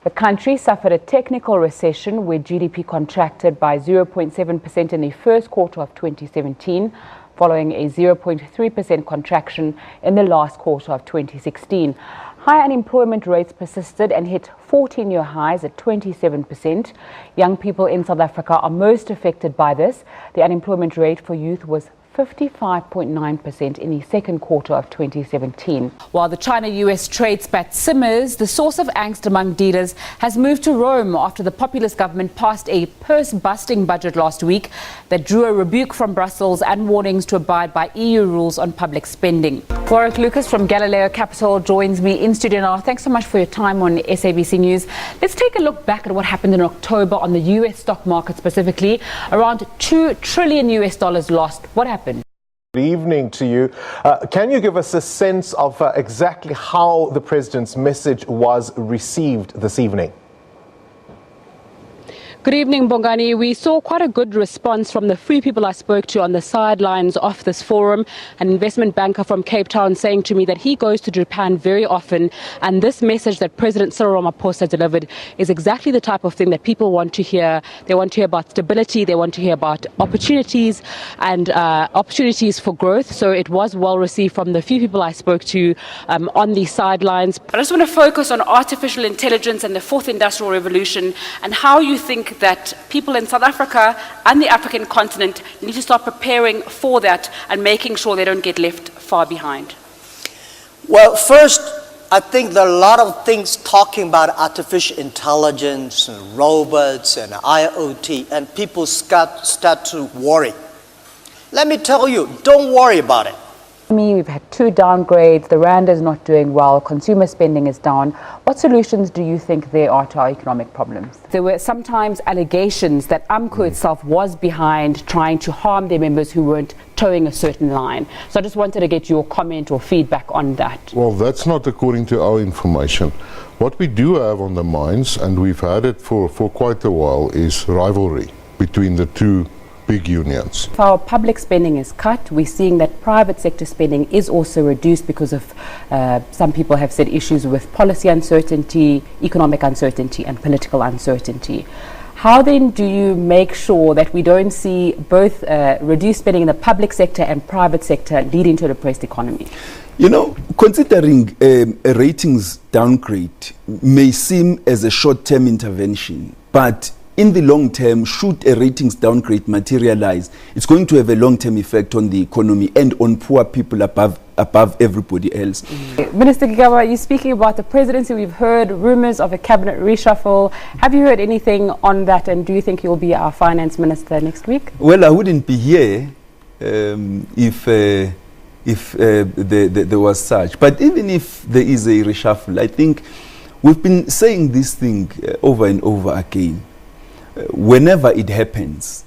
The country suffered a technical recession where GDP contracted by 0.7% in the first quarter of 2017, following a 0.3% contraction in the last quarter of 2016. High unemployment rates persisted and hit 14-year highs at 27%. Young people in South Africa are most affected by this. The unemployment rate for youth was 55.9% in the second quarter of 2017. While the China-US trade spat simmers, the source of angst among dealers has moved to Rome after the populist government passed a purse-busting budget last week that drew a rebuke from Brussels and warnings to abide by EU rules on public spending. Warwick Lucas from Galileo Capital joins me in studio now. Thanks so much for your time on SABC News. Let's take a look back at what happened in October on the US stock market specifically. Around $2 trillion lost. What happened? Good evening to you. Can you give us a sense of exactly how the president's message was received this evening? Good evening, Bongani. We saw quite a good response from the few people I spoke to on the sidelines of this forum. An investment banker from Cape Town saying to me that he goes to Japan very often, and this message that President Cyril Ramaphosa delivered is exactly the type of thing that people want to hear. They want to hear about stability, they want to hear about opportunities and opportunities for growth. So it was well received from the few people I spoke to on the sidelines. I just want to focus on artificial intelligence and the fourth industrial revolution and how you think that people in South Africa and the African continent need to start preparing for that and making sure they don't get left far behind. Well, first, I think there are a lot of things talking about artificial intelligence and robots and IoT, and people start to worry. Let me tell you, don't worry about it. We've had 2 downgrades, the rand is not doing well, consumer spending is down. What solutions do you think there are to our economic problems? There were sometimes allegations that AMCU itself was behind trying to harm their members who weren't towing a certain line. So I just wanted to get your comment or feedback on that. Well, that's not according to our information. What we do have on the minds, and we've had it for quite a while, is rivalry between the two big unions. If our public spending is cut, we're seeing that private sector spending is also reduced because of, some people have said, issues with policy uncertainty, economic uncertainty and political uncertainty. How then do you make sure that we don't see both reduced spending in the public sector and private sector leading to a depressed economy? You know, considering a ratings downgrade may seem as a short-term intervention, but in the long term, should a ratings downgrade materialize, it's going to have a long-term effect on the economy and on poor people above everybody else. Minister Gigaba, you're speaking about the presidency. We've heard rumors of a cabinet reshuffle. Have you heard anything on that, and do you think you'll be our finance minister next week? Well, I wouldn't be here if there was such. But even if there is a reshuffle, I think we've been saying this thing over and over again. Whenever it happens,